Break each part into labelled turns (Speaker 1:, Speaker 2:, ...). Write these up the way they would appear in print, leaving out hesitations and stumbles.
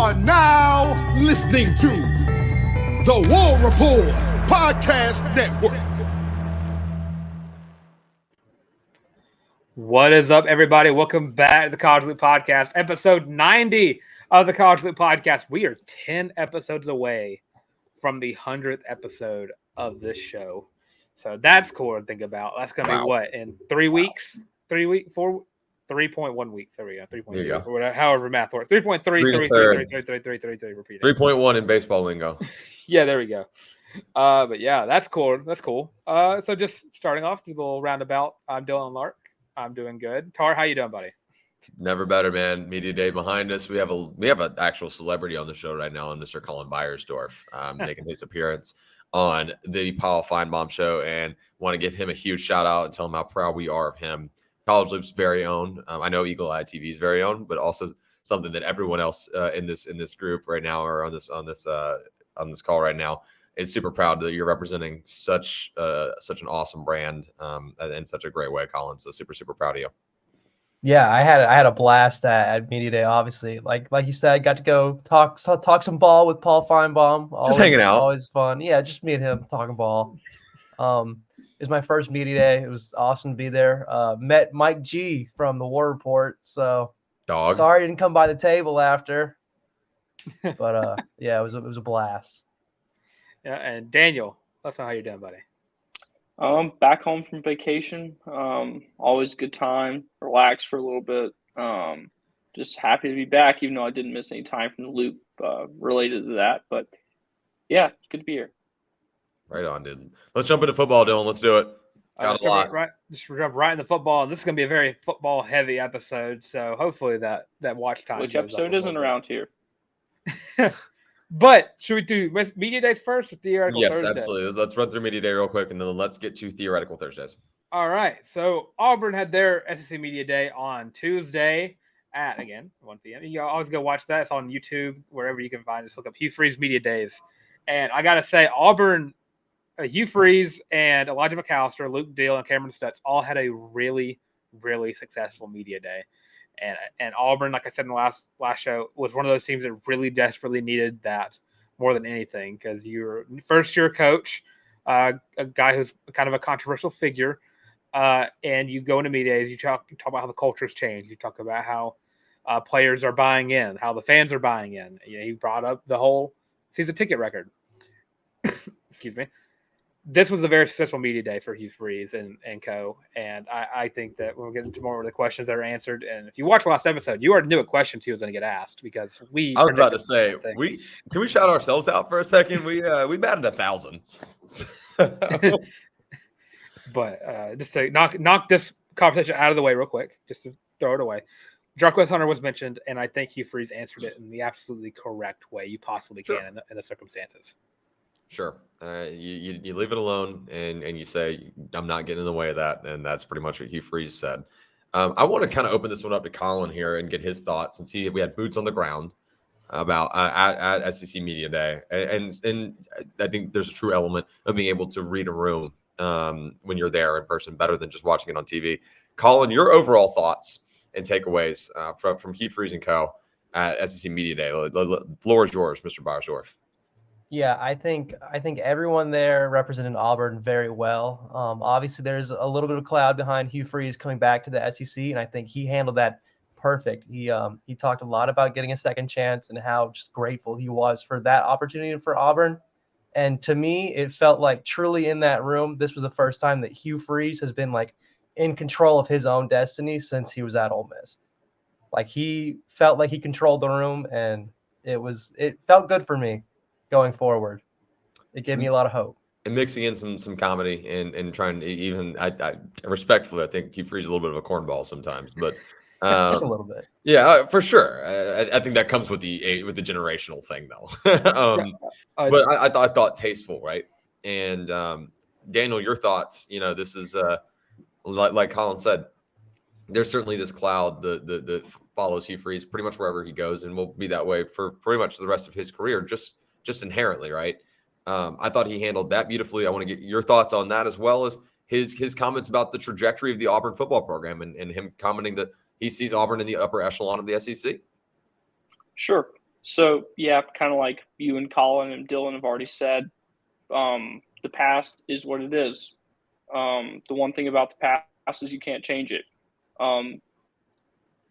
Speaker 1: are now listening to the War Report Podcast Network.
Speaker 2: What is up, everybody? Welcome back to the College Loop Podcast, episode 90 of the College Loop Podcast. We are 10 episodes away from the 100th episode of this show. So that's cool to think about. That's going to be what, in 3 weeks? 3 weeks? 3.1 weeks. There we go. 3.3. Or whatever, however math works. 3.3, 3, repeat it.
Speaker 3: 3.1 in baseball lingo.
Speaker 2: Yeah, there we go. But yeah, that's cool. That's cool. So just starting off, just a little roundabout. I'm Dylan Larck. I'm doing good. Tarr, how you doing, buddy?
Speaker 3: Never better, man. Media day behind us. We have an actual celebrity on the show right now, and Mr. Colin Beyersdorf making his appearance on the Paul Feinbaum show, and want to give him a huge shout out and tell him how proud we are of him. College Loop's very own. I know Eagle Eye TV's very own, but also something that everyone else in this group right now, or on this call right now, is super proud that you're representing such an awesome brand in such a great way, Colin. So super proud of you.
Speaker 4: Yeah, I had a blast at Media Day. Obviously, like you said, got to go talk some ball with Paul Feinbaum.
Speaker 3: Just hanging out,
Speaker 4: always fun. Yeah, just me and him talking ball. It was my first Media Day. It was awesome to be there. Met Mike G from the War Report. So sorry I didn't come by the table after, but yeah, it was a blast.
Speaker 2: Yeah, and Daniel, let's know how you're doing, buddy.
Speaker 5: Back home from vacation. Always a good time. Relax for a little bit. Just happy to be back, even though I didn't miss any time from the loop related to that. But yeah, it's good to be here.
Speaker 3: Right on, dude. Let's jump into football, Dylan. Let's do it. Got a lot.
Speaker 2: Just jump right into football. This is going to be a very football-heavy episode, so hopefully that watch time.
Speaker 5: Which episode isn't around here?
Speaker 2: But should we do Media Days first or Theoretical Thursday?
Speaker 3: Yes, absolutely. Let's run through Media Day real quick, and then let's get to Theoretical Thursdays.
Speaker 2: All right. So Auburn had their SEC Media Day on Tuesday at, again, 1 p.m. You always go watch that. It's on YouTube, wherever you can find it. Just look up Hugh Freeze Media Days. And I got to say, Auburn, Hugh Freeze and Elijah McAllister, Luke Deal, and Cameron Stutz all had a really, really successful Media Day. And Auburn, like I said in the last show, was one of those teams that really desperately needed that more than anything, because you're first-year coach, a guy who's kind of a controversial figure, and you go into media days, you talk about how the culture's changed. You talk about how players are buying in, how the fans are buying in. He brought up the whole season ticket record. Excuse me. This was a very successful media day for Hugh Freeze and co. And I think that we'll get into more of the questions that are answered. And if you watched the last episode, you already knew what questions he was going to get asked, because I
Speaker 3: was about to say, can we shout ourselves out for a second? We batted 1,000.
Speaker 2: But just to knock this conversation out of the way real quick, just to throw it away. Jarquez Hunter was mentioned, and I think Hugh Freeze answered it in the absolutely correct way you possibly can in the circumstances.
Speaker 3: Sure. You leave it alone and you say, I'm not getting in the way of that. And that's pretty much what Hugh Freeze said. I want to kind of open this one up to Colin here and get his thoughts, since we had boots on the ground about at SEC Media Day. And I think there's a true element of being able to read a room when you're there in person, better than just watching it on TV. Colin, your overall thoughts and takeaways from Hugh Freeze and co. at SEC Media Day. The floor is yours, Mr. Beyersdorf.
Speaker 4: Yeah, I think everyone there represented Auburn very well. Obviously, there's a little bit of cloud behind Hugh Freeze coming back to the SEC, and I think he handled that perfect. He talked a lot about getting a second chance and how just grateful he was for that opportunity for Auburn. And to me, it felt like truly in that room, this was the first time that Hugh Freeze has been like in control of his own destiny since he was at Ole Miss. Like, he felt like he controlled the room, and it felt good for me going forward. It gave me a lot of hope.
Speaker 3: And mixing in some comedy and trying to even, I respectfully, I think Hugh Freeze is a little bit of a cornball sometimes, but
Speaker 4: just a little bit.
Speaker 3: Yeah, for sure. I think that comes with the generational thing, though. But I thought tasteful, right? And Daniel, your thoughts? This is like Colin said, there's certainly this cloud that follows Hugh Freeze pretty much wherever he goes, and will be that way for pretty much the rest of his career, just inherently, right? I thought he handled that beautifully. I want to get your thoughts on that, as well as his comments about the trajectory of the Auburn football program, and him commenting that he sees Auburn in the upper echelon of the SEC.
Speaker 5: Sure. So, yeah, kind of like you and Colin and Dylan have already said, the past is what it is. The one thing about the past is you can't change it.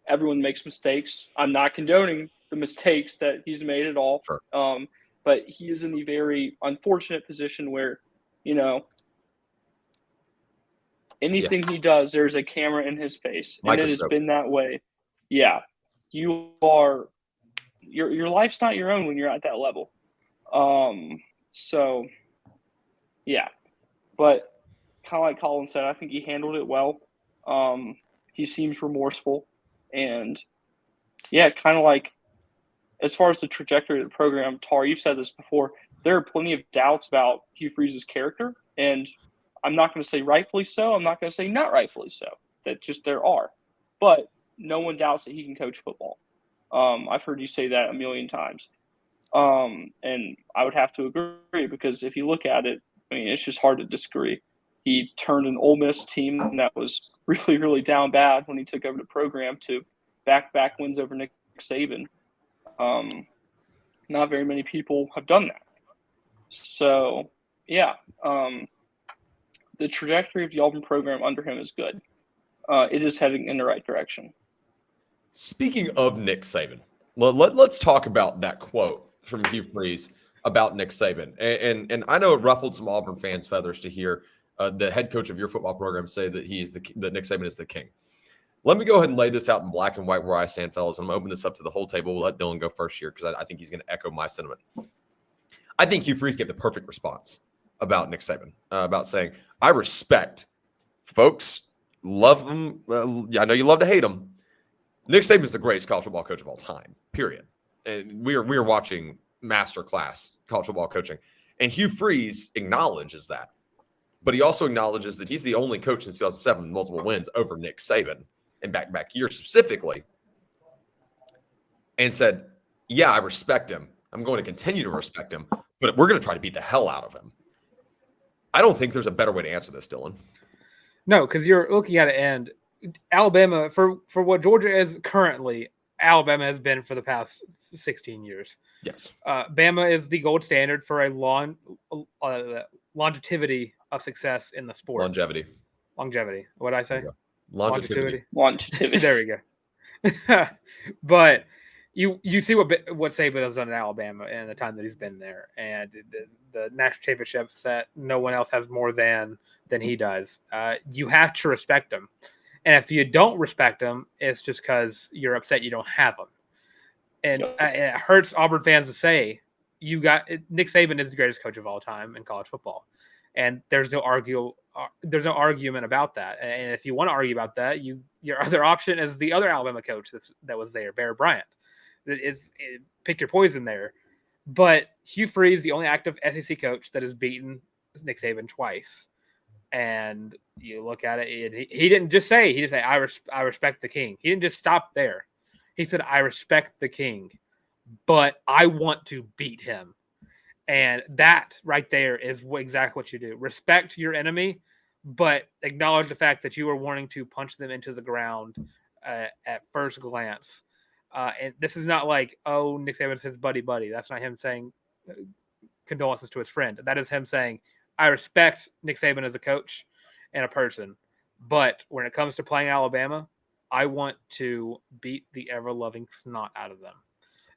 Speaker 5: Everyone makes mistakes. I'm not condoning the mistakes that he's made at all.
Speaker 3: Sure.
Speaker 5: But he is in the very unfortunate position where, anything he does, there's a camera in his face. And it has been that way. Yeah. Your life's not your own when you're at that level. So, yeah. But kind of like Colin said, I think he handled it well. He seems remorseful. And, yeah, kind of like as far as the trajectory of the program, Tarr, you've said this before, there are plenty of doubts about Hugh Freeze's character. And I'm not going to say rightfully so. I'm not going to say not rightfully so. That just there are. But no one doubts that he can coach football. I've heard you say that a million times. And I would have to agree because if you look at it, I mean, it's just hard to disagree. He turned an Ole Miss team that was really, really down bad when he took over the program to back-to-back wins over Nick Saban. Not very many people have done that. So, yeah, the trajectory of the Auburn program under him is good. It is heading in the right direction.
Speaker 3: Speaking of Nick Saban, let's talk about that quote from Hugh Freeze about Nick Saban. And I know it ruffled some Auburn fans' feathers to hear the head coach of your football program say that that Nick Saban is the king. Let me go ahead and lay this out in black and white where I stand, fellas. I'm going to open this up to the whole table. We'll let Dylan go first here because I think he's going to echo my sentiment. I think Hugh Freeze gave the perfect response about Nick Saban, about saying, I respect folks, love him. I know you love to hate him. Nick Saban is the greatest college football coach of all time, period. And we are watching masterclass college football coaching. And Hugh Freeze acknowledges that. But he also acknowledges that he's the only coach since 2007 with multiple wins over Nick Saban in back-to-back years specifically, and said, yeah, I respect him. I'm going to continue to respect him, but we're going to try to beat the hell out of him. I don't think there's a better way to answer this, Dylan.
Speaker 2: No, because you're looking at it, and Alabama, for what Georgia is currently, Alabama has been for the past 16 years.
Speaker 3: Yes.
Speaker 2: Bama is the gold standard for a longevity of success in the sport.
Speaker 3: Longevity.
Speaker 2: What did I say?
Speaker 3: Longevity.
Speaker 5: There
Speaker 2: we go. But you see what Saban has done in Alabama and the time that he's been there, and the national championships that no one else has more than he does. You have to respect him, and if you don't respect him, it's just because you're upset you don't have him. And it hurts Auburn fans to say Nick Saban is the greatest coach of all time in college football, and there's no argument about that. And if you want to argue about that, your other option is the other Alabama coach that was there, Bear Bryant. Pick your poison there. But Hugh Freeze, the only active SEC coach that has beaten Nick Saban twice. And you look at it, and he didn't just say, I respect the king. He didn't just stop there. He said, I respect the king, but I want to beat him. And that right there is exactly what you do. Respect your enemy, but acknowledge the fact that you are wanting to punch them into the ground at first glance. And this is not like, oh, Nick Saban's his buddy. That's not him saying condolences to his friend. That is him saying, I respect Nick Saban as a coach and a person, but when it comes to playing Alabama, I want to beat the ever-loving snot out of them.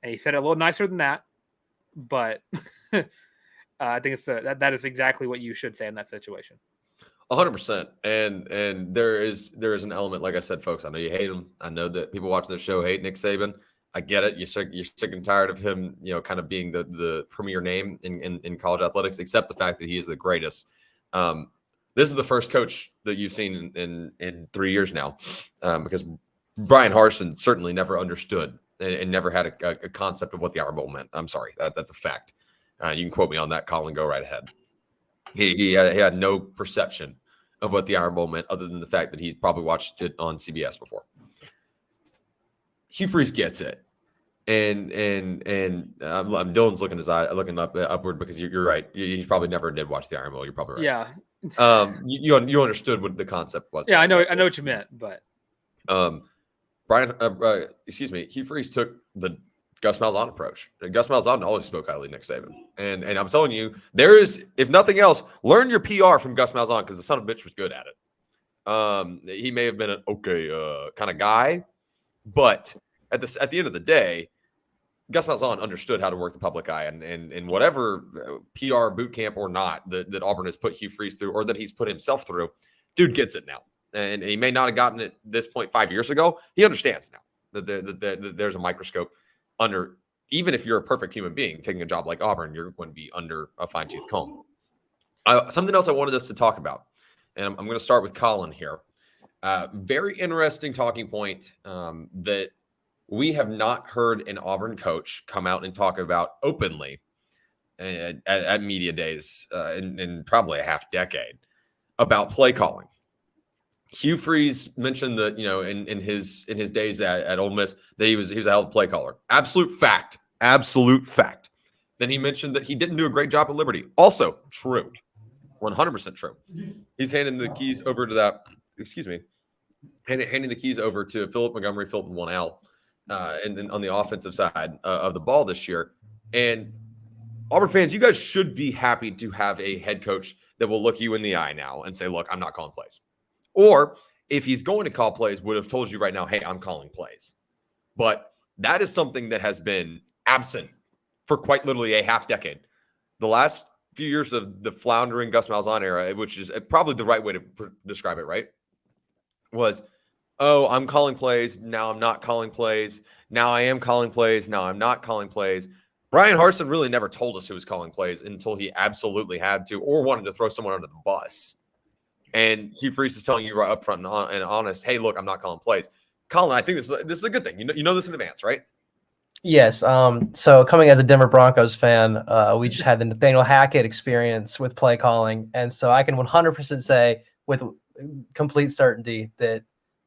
Speaker 2: And he said it a little nicer than that, but I think that is exactly what you should say in that situation.
Speaker 3: 100%. And there is an element, like I said, folks, I know you hate him. I know that people watching the show hate Nick Saban. I get it. You're sick and tired of him, kind of being the premier name in college athletics, except the fact that he is the greatest. This is the first coach that you've seen in 3 years now, because Brian Harsin certainly never understood and never had a concept of what the Iron Bowl meant. I'm sorry, that's a fact. You can quote me on that, Colin. Go right ahead. He had no perception of what the Iron Bowl meant, other than the fact that he probably watched it on CBS before. Hugh Freeze gets it, and Dylan's looking upward because you're right. He probably never did watch the Iron Bowl. You're probably right.
Speaker 2: Yeah.
Speaker 3: You understood what the concept was.
Speaker 2: Yeah, I know what you meant, but
Speaker 3: Hugh Freeze took the Gus Malzahn approach. And Gus Malzahn always spoke highly of Nick Saban. And I'm telling you, there is, if nothing else, learn your PR from Gus Malzahn because the son of a bitch was good at it. He may have been an okay kind of guy, but at the end of the day, Gus Malzahn understood how to work the public eye, and whatever PR boot camp or not that Auburn has put Hugh Freeze through, or that he's put himself through, dude gets it now. And he may not have gotten it this point 5 years ago. He understands now that there's a microscope under. Even if you're a perfect human being taking a job like Auburn, you're going to be under a fine-tooth comb. Something else I wanted us to talk about, and I'm going to start with Colin here. Very interesting talking point that we have not heard an Auburn coach come out and talk about openly at media days in probably a half decade about play calling. Hugh Freeze mentioned that, in his days at Ole Miss, that he was a hell of a play caller. Absolute fact. Then he mentioned that he didn't do a great job at Liberty. Also true. 100% true. He's handing the keys over to handing the keys over to Philip Montgomery, Philip and 1L, and then on the offensive side of the ball this year. And Auburn fans, you guys should be happy to have a head coach that will look you in the eye now and say, look, I'm not calling plays. Or if he's going to call plays, would have told you right now, hey, I'm calling plays. But that is something that has been absent for quite literally a half decade. The last few years of the floundering Gus Malzahn era, which is probably the right way to describe it, right? Was, oh, I'm calling plays. Now I'm not calling plays. Now I am calling plays. Now I'm not calling plays. Brian Harsin really never told us who was calling plays until he absolutely had to or wanted to throw someone under the bus. And Hugh Freeze is telling you right up front and honest, hey, look, I'm not calling plays. Colin, I think this is a good thing. You know this in advance, right?
Speaker 4: Yes. So coming as a Denver Broncos fan, we just had the Nathaniel Hackett experience with play calling. And so I can 100% say with complete certainty that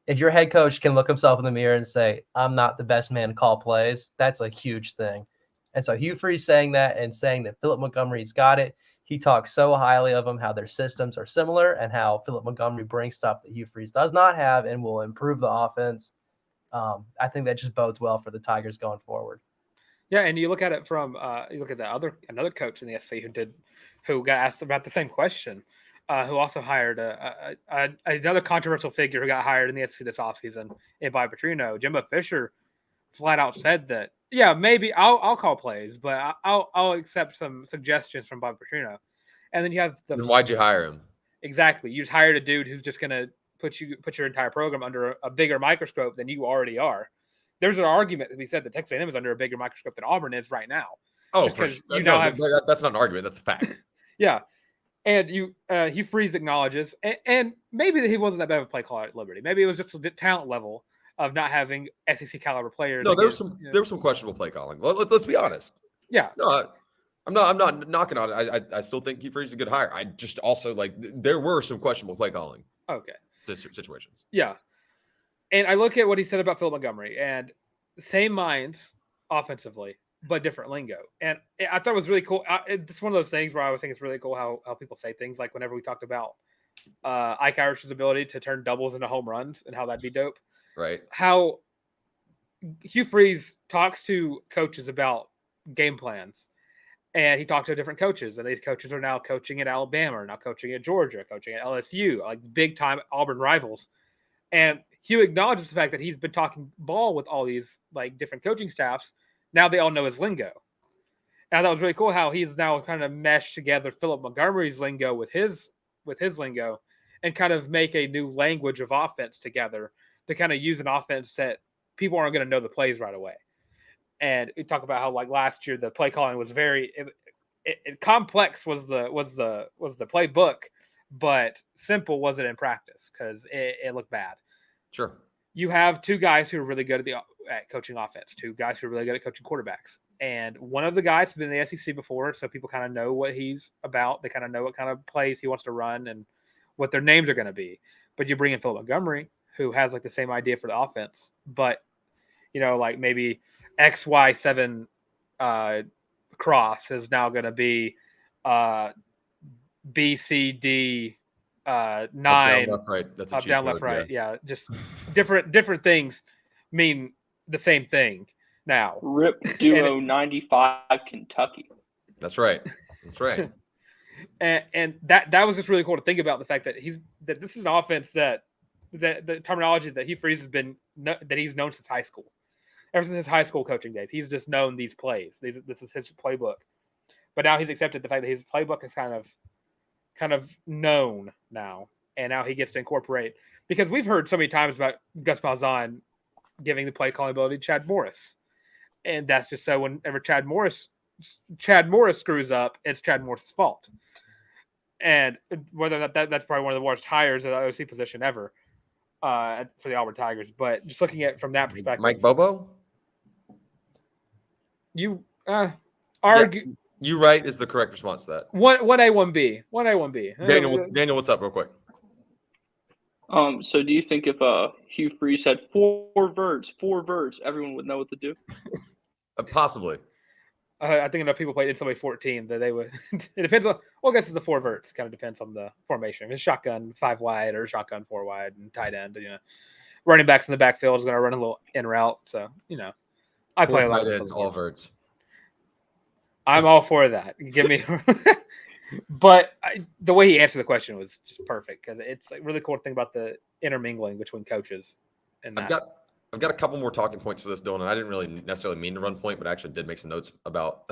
Speaker 4: if your head coach can look himself in the mirror and say, I'm not the best man to call plays, that's a huge thing. And so Hugh Freeze saying that and saying that Philip Montgomery's got it. He talks so highly of him, how their systems are similar and how Philip Montgomery brings stuff that Hugh Freeze does not have and will improve the offense. I think that just bodes well for the Tigers going forward.
Speaker 2: Yeah, and you look at it from you look at another coach in the SC who got asked about the same question, who also hired another controversial figure who got hired in the SC this offseason in Bobby Petrino. Jimbo Fisher flat out said that, yeah, maybe I'll call plays, but I'll accept some suggestions from Bobby Petrino. And then you have
Speaker 3: Then why'd you hire him?
Speaker 2: Exactly. You just hired a dude who's just gonna put your entire program under a bigger microscope than you already are. There's an argument that we said that Texas A&M is under a bigger microscope than Auburn is right now.
Speaker 3: Oh, for sure. That's not an argument. That's a fact.
Speaker 2: Yeah. And Hugh Freeze acknowledges, and maybe that he wasn't that bad of a play caller at Liberty. Maybe it was just the talent level of not having SEC caliber players.
Speaker 3: No, there was some questionable play calling. Let's be honest.
Speaker 2: Yeah.
Speaker 3: No, I'm not knocking on it. I still think Hugh Freeze is a good hire. I just also there were some questionable play calling.
Speaker 2: Okay.
Speaker 3: Situations.
Speaker 2: Yeah. And I look at what he said about Philip Montgomery, and same minds offensively, but different lingo. And I thought it was really cool. It's one of those things where I was thinking it's really cool how people say things, like whenever we talked about Ike Irish's ability to turn doubles into home runs and how that'd be dope.
Speaker 3: Right.
Speaker 2: How Hugh Freeze talks to coaches about game plans. And he talked to different coaches, and these coaches are now coaching at Alabama, or now coaching at Georgia, coaching at LSU, like big time Auburn rivals. And Hugh acknowledges the fact that he's been talking ball with all these different coaching staffs. Now they all know his lingo. And that was really cool how he's now kind of meshed together Philip Montgomery's lingo with his lingo, and kind of make a new language of offense together to kind of use an offense that people aren't going to know the plays right away. And we talk about how last year the play calling was very complex was the playbook, but simple was it in practice because it looked bad.
Speaker 3: Sure.
Speaker 2: You have two guys who are really good at coaching offense, two guys who are really good at coaching quarterbacks. And one of the guys has been in the SEC before, so people kind of know what he's about. They kind of know what kind of plays he wants to run and what their names are going to be. But you bring in Philip Montgomery, who has the same idea for the offense, but maybe XY7 cross is now going to be BCD 9
Speaker 3: up, down, left, right. That's a
Speaker 2: up, down, left, right. Yeah, just different things mean the same thing. now.
Speaker 5: Rip Duo 95 Kentucky.
Speaker 3: That's right. That's right.
Speaker 2: And that was just really cool to think about, the fact that this is an offense that the terminology that Hugh Freeze has been that he's known since high school. Ever since his high school coaching days, he's just known these plays. This is his playbook. But now he's accepted the fact that his playbook is kind of known now, and now he gets to incorporate, because we've heard so many times about Gus Malzahn giving the play calling ability to Chad Morris, and that's just so whenever Chad Morris screws up, it's Chad Morris's fault. And whether that's probably one of the worst hires at the OC position ever for the Auburn Tigers. But just looking at it from that perspective,
Speaker 3: Mike Bobo?
Speaker 2: You argue.
Speaker 3: Yeah, you right is the correct response to that.
Speaker 2: 1A, 1B. 1A, 1B.
Speaker 3: Daniel, what's up real quick?
Speaker 5: So do you think if Hugh Freeze had four verts, everyone would know what to do?
Speaker 3: Possibly.
Speaker 2: I think enough people played NCAA 14 that they would. It depends on. Well, I guess it's the 4 verts. Kind of depends on the formation. If it's shotgun 5 wide or shotgun 4 wide and tight end, running backs in the backfield is going to run a little in route. So I play a lot.
Speaker 3: Tight ends, all verts.
Speaker 2: I'm all for that. Give me. But the way he answered the question was just perfect, because it's like really cool to think about the intermingling between coaches. And
Speaker 3: I've got a couple more talking points for this, Dylan, and I didn't really necessarily mean to run point, but I actually did make some notes about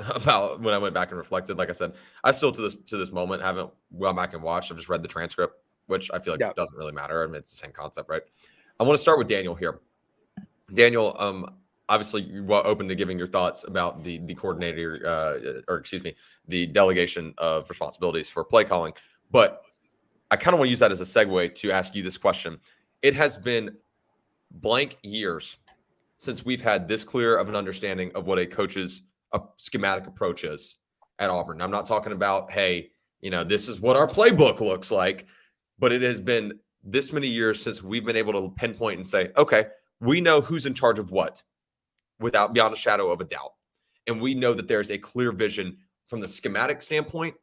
Speaker 3: when I went back and reflected. Like I said, I still to this moment haven't gone back and watched. I've just read the transcript, which I feel like it doesn't really matter. I mean, it's the same concept, right? I want to start with Daniel here. Daniel, obviously you're open to giving your thoughts about the coordinator, the delegation of responsibilities for play calling, but I kind of want to use that as a segue to ask you this question. It has been blank years since we've had this clear of an understanding of what a coach's schematic approach is at Auburn. I'm not talking about, hey, this is what our playbook looks like, but it has been this many years since we've been able to pinpoint and say, okay, we know who's in charge of what beyond a shadow of a doubt. And we know that there's a clear vision from the schematic standpoint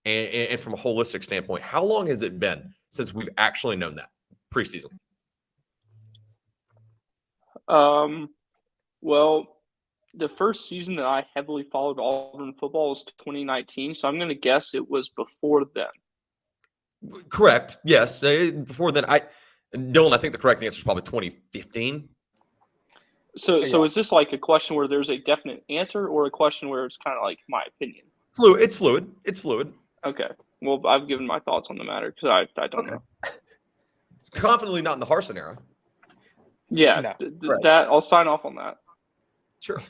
Speaker 3: and from a holistic standpoint. How long has it been since we've actually known that preseason?
Speaker 5: Well, the first season that I heavily followed Auburn football was 2019, so I'm going to guess it was before then.
Speaker 3: Correct. Yes. Before then, Dylan, I think the correct answer is probably 2015.
Speaker 5: So is this like a question where there's a definite answer, or a question where it's kind of like my opinion?
Speaker 3: It's fluid.
Speaker 5: Okay. Well, I've given my thoughts on the matter because I don't know.
Speaker 3: Confidently not in the Harsin era.
Speaker 5: Yeah,
Speaker 3: right.
Speaker 5: That I'll sign off on that.
Speaker 3: Sure.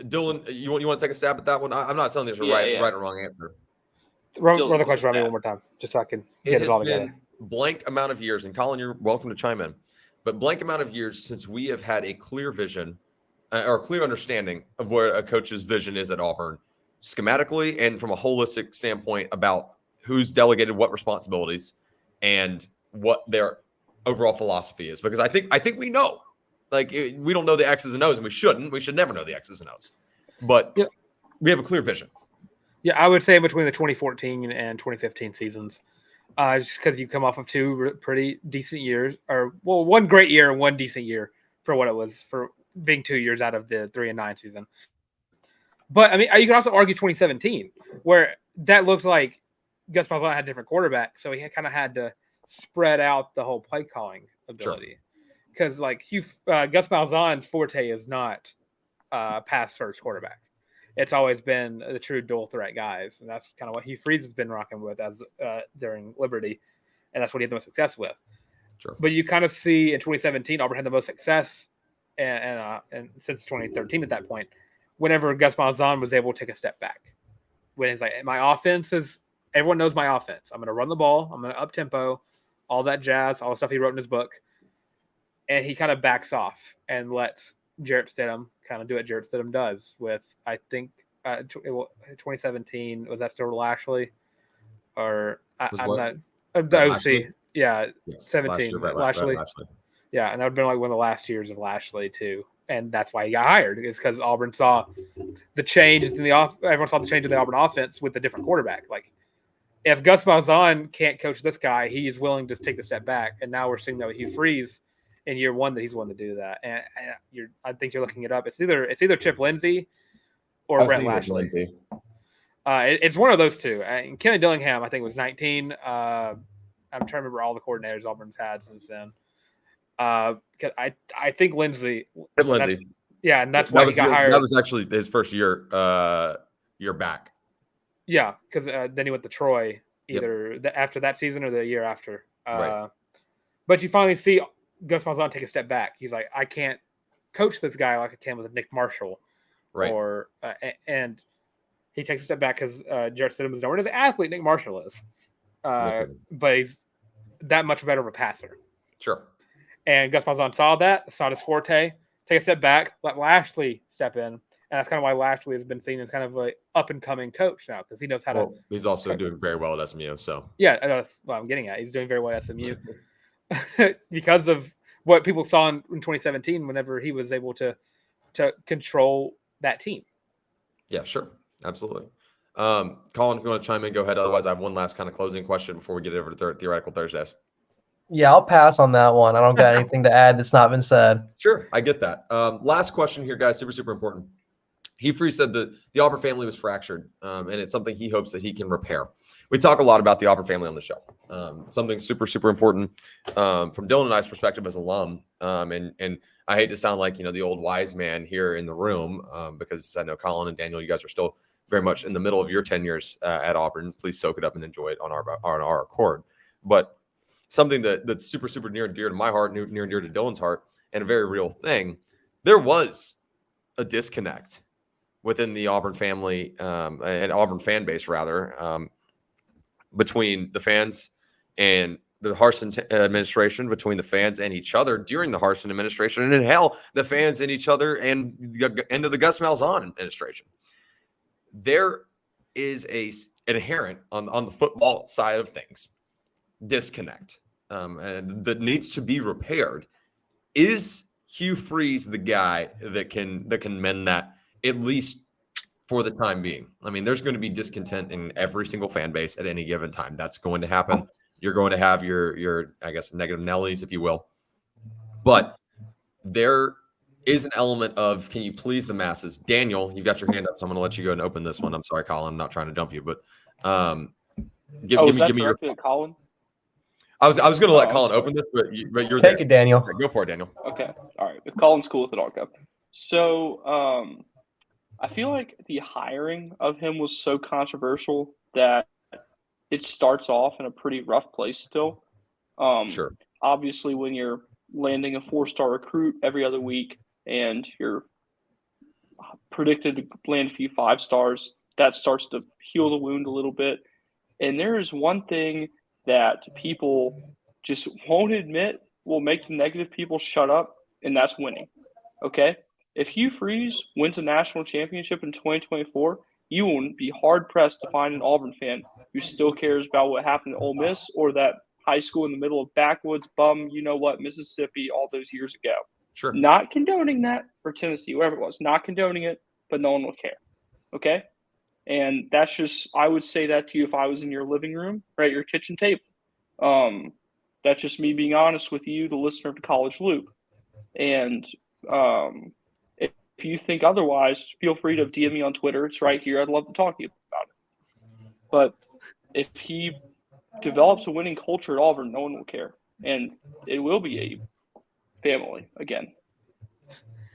Speaker 3: Dylan, you want to take a stab at that one? I'm not saying there's a right or wrong answer.
Speaker 2: Run the question around me one more time, just so I can get it all together.
Speaker 3: Been blank amount of years, and Colin, you're welcome to chime in, but blank amount of years since we have had a clear vision or a clear understanding of where a coach's vision is at Auburn, schematically and from a holistic standpoint about who's delegated what responsibilities and what their overall philosophy is. Because I think we know, we don't know the X's and O's, and we shouldn't. We should never know the X's and O's, but we have a clear vision.
Speaker 2: Yeah, I would say between the 2014 and 2015 seasons, just because you come off of 2 pretty decent years, or one great year and 1 decent year for what it was for being 2 years out of the 3-9 season. But I mean, you can also argue 2017, where that looked like Gus Malzahn had a different quarterback, so he kind of had to spread out the whole play calling ability. Because Gus Malzahn's forte is not pass first quarterback. It's always been the true dual threat guys, and that's kind of what Hugh Freeze has been rocking with during Liberty, and that's what he had the most success with.
Speaker 3: Sure.
Speaker 2: But you kind of see in 2017, Auburn had the most success, and since 2013 at that point, whenever Gus Malzahn was able to take a step back, when it's like, my offense is, everyone knows my offense. I'm going to run the ball. I'm going to up tempo, all that jazz, all the stuff he wrote in his book, and he kind of backs off and lets Jarrett Stidham kind of do what Jarrett Stidham does with, I think, 2017, was that still Lashley? Or I'm not the OC. Yeah, yes, 17 Lashley. Yeah, and that would have been like one of the last years of Lashley too, and that's why he got hired, is because Auburn saw the change in the everyone saw the change in the Auburn offense with a different quarterback. Like, if Gus Malzahn can't coach this guy, he's willing to take the step back, and now we're seeing that with Hugh Freeze in year one that he's one to do that. And I think you're looking it up. It's either Chip Lindsey or Brett Lashley. It's one of those two. And Kenny Dillingham, I think, was 19. I'm trying to remember all the coordinators Auburn's had since then. Because I think Lindsey. Yeah, and that's why he got hired.
Speaker 3: That was actually his first year back.
Speaker 2: Yeah, because then he went to Troy either after that season or the year after.
Speaker 3: Right.
Speaker 2: But you finally see Gus Malzahn take a step back. He's like, I can't coach this guy like I can with Nick Marshall.
Speaker 3: Right.
Speaker 2: And he takes a step back because Jarrett Stidham is nowhere near the athlete Nick Marshall is. But he's that much better of a passer.
Speaker 3: Sure.
Speaker 2: And Gus Malzahn saw his forte, take a step back, let Lashley step in. And that's kind of why Lashley has been seen as kind of an up-and-coming coach now, because he knows how to.
Speaker 3: He's also doing very well at SMU. So
Speaker 2: yeah, that's what I'm getting at. He's doing very well at SMU because of what people saw in 2017 whenever he was able to control that team.
Speaker 3: Yeah, sure. Absolutely. Colin, if you want to chime in, go ahead. Otherwise, I have one last kind of closing question before we get over to Theoretical Thursdays.
Speaker 4: Yeah, I'll pass on that one. I don't got anything to add that's not been said.
Speaker 3: Sure, I get that. Last question here, guys. Super, super important. Hugh Freeze said that the Auburn family was fractured, and it's something he hopes that he can repair. We talk a lot about the Auburn family on the show. Something super, super important from Dylan and I's perspective as alum. And I hate to sound like, the old wise man here in the room, because I know Colin and Daniel, you guys are still very much in the middle of your tenures at Auburn. Please soak it up and enjoy it on our accord. But something that's super, super near and dear to my heart, near and dear to Dylan's heart, and a very real thing. There was a disconnect within the Auburn family and Auburn fan base, rather, between the fans and the Harsin administration, between the fans and each other during the Harsin administration, and in hell, the fans and each other and the end of the Gus Malzahn administration. There is an inherent on the football side of things disconnect and that needs to be repaired. Is Hugh Freeze the guy that can mend that, at least for the time being? I mean, there's going to be discontent in every single fan base at any given time. That's going to happen. You're going to have your I guess negative Nellies, if you will, but there is an element of, can you please the masses? Daniel, you've got your hand up, so I'm going to let you go and open this one. I'm sorry, Colin, I'm not trying to jump you, but give me your
Speaker 5: Colin.
Speaker 3: I was going to let Colin open this, but you're
Speaker 4: Take it, Daniel.
Speaker 3: Go for it, Daniel.
Speaker 5: Okay. All right. If Colin's cool with it, I'll go. So I feel like the hiring of him was so controversial that it starts off in a pretty rough place still.
Speaker 3: Sure.
Speaker 5: Obviously, when you're landing a 4-star recruit every other week and you're predicted to land a few 5 stars, that starts to heal the wound a little bit. And there is one thing that people just won't admit will make the negative people shut up, and that's winning. Okay? If Hugh Freeze wins a national championship in 2024, you will be hard-pressed to find an Auburn fan who still cares about what happened at Ole Miss or that high school in the middle of backwoods, Mississippi all those years ago.
Speaker 3: Sure.
Speaker 5: Not condoning that, or Tennessee, wherever it was. Not condoning it, but no one will care. Okay? And that's just, I would say that to you if I was in your living room or at your kitchen table. That's just me being honest with you, the listener of the College Loop. And if you think otherwise, feel free to DM me on Twitter. It's right here. I'd love to talk to you about it. But if he develops a winning culture at Auburn, no one will care. And it will be a family again.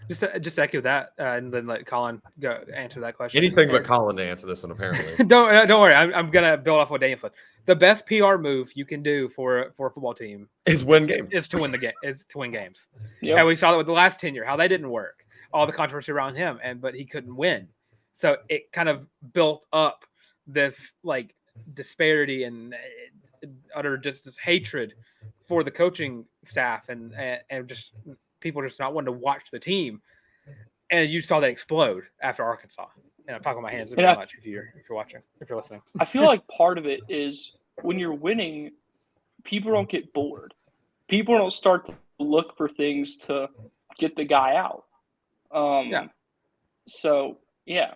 Speaker 2: Just echo that, and then let Colin go answer that question.
Speaker 3: Anything but Colin to answer this one, apparently.
Speaker 2: Don't worry. I'm gonna build off what Daniel said. The best PR move you can do for a football team
Speaker 3: is win games.
Speaker 2: Is to win the game. Is to win games.
Speaker 5: Yep.
Speaker 2: And we saw that with the last tenure, how that didn't work. All the controversy around him, but he couldn't win. So it kind of built up this like disparity and utter just this hatred for the coaching staff and just people just not wanting to watch the team. And you saw that explode after Arkansas. And I'm talking my hands very much if you're watching, if you're listening.
Speaker 5: I feel like part of it is when you're winning, people don't get bored. People don't start to look for things to get the guy out.
Speaker 2: Yeah.
Speaker 5: So, yeah.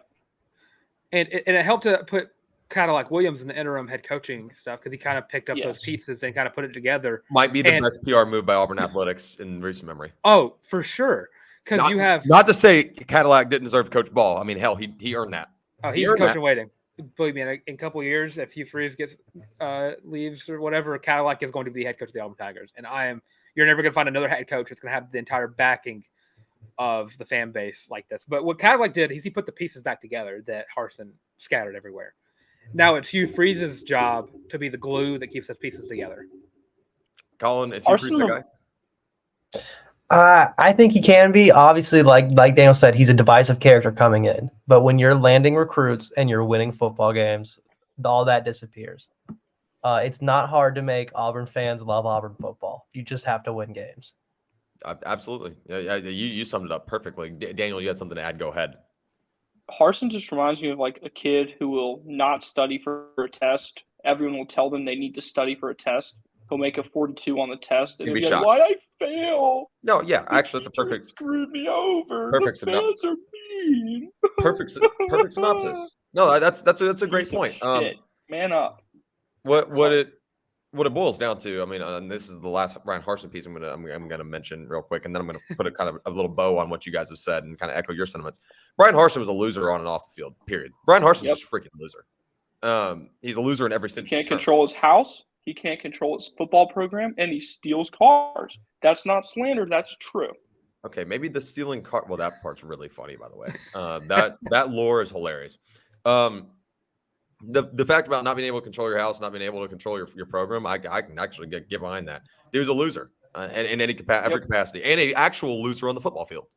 Speaker 2: And it helped to put Cadillac Williams in the interim head coaching stuff because he kind of picked up those
Speaker 5: Yes.
Speaker 2: pieces and kind of put it together.
Speaker 3: Might be the
Speaker 2: And-
Speaker 3: best PR move by Auburn athletics in recent memory.
Speaker 2: Oh, for sure. Because
Speaker 3: Not,
Speaker 2: you have
Speaker 3: not to say Cadillac didn't deserve to coach ball. I mean, hell, he earned that.
Speaker 2: he's
Speaker 3: earned
Speaker 2: coach
Speaker 3: that.
Speaker 2: in waiting. Believe me, in a couple of years, if Hugh Freeze gets leaves or whatever, Cadillac is going to be the head coach of the Auburn Tigers. And you're never going to find another head coach that's going to have the entire backing of the fan base like this. But what Cadillac did is he put the pieces back together that Harsin scattered everywhere. Now it's Hugh Freeze's job to be the glue that keeps those pieces together.
Speaker 3: Colin, is Hugh Freeze the guy?
Speaker 4: I think he can be. Obviously, like Daniel said, he's a divisive character coming in. But when you're landing recruits and you're winning football games, all that disappears. It's not hard to make Auburn fans love Auburn football. You just have to win games.
Speaker 3: Absolutely. Yeah, you summed it up perfectly. Daniel, you had something to add. Go ahead.
Speaker 5: Harsin just reminds me of like a kid who will not study for a test. Everyone will tell them they need to study for a test. He'll make a 42 on the test, and
Speaker 3: You'd
Speaker 5: he'll
Speaker 3: be
Speaker 5: be like,
Speaker 3: shocked.
Speaker 5: "Why'd I fail?
Speaker 3: No, yeah, actually, that's a
Speaker 5: Teacher
Speaker 3: perfect
Speaker 5: screwed me over.
Speaker 3: perfect
Speaker 5: The fans are mean."
Speaker 3: perfect synopsis. No, that's a great
Speaker 5: Piece of
Speaker 3: point.
Speaker 5: shit. Man up.
Speaker 3: What it boils down to, I mean, and this is the last Brian Harsin piece I'm gonna mention real quick, and then I'm gonna put a kind of a little bow on what you guys have said and kind of echo your sentiments. Brian Harsin was a loser on and off the field. Period. Brian Harsin's just a freaking loser. He's a loser in every sense.
Speaker 5: He can't control his house. He can't control his football program, and he steals cars. That's not slander. That's true.
Speaker 3: Okay, maybe the stealing car. Well, that part's really funny, by the way. That lore is hilarious. The fact about not being able to control your house, not being able to control your program, I can actually get behind that. Dude's a loser in any every capacity, and an actual loser on the football field.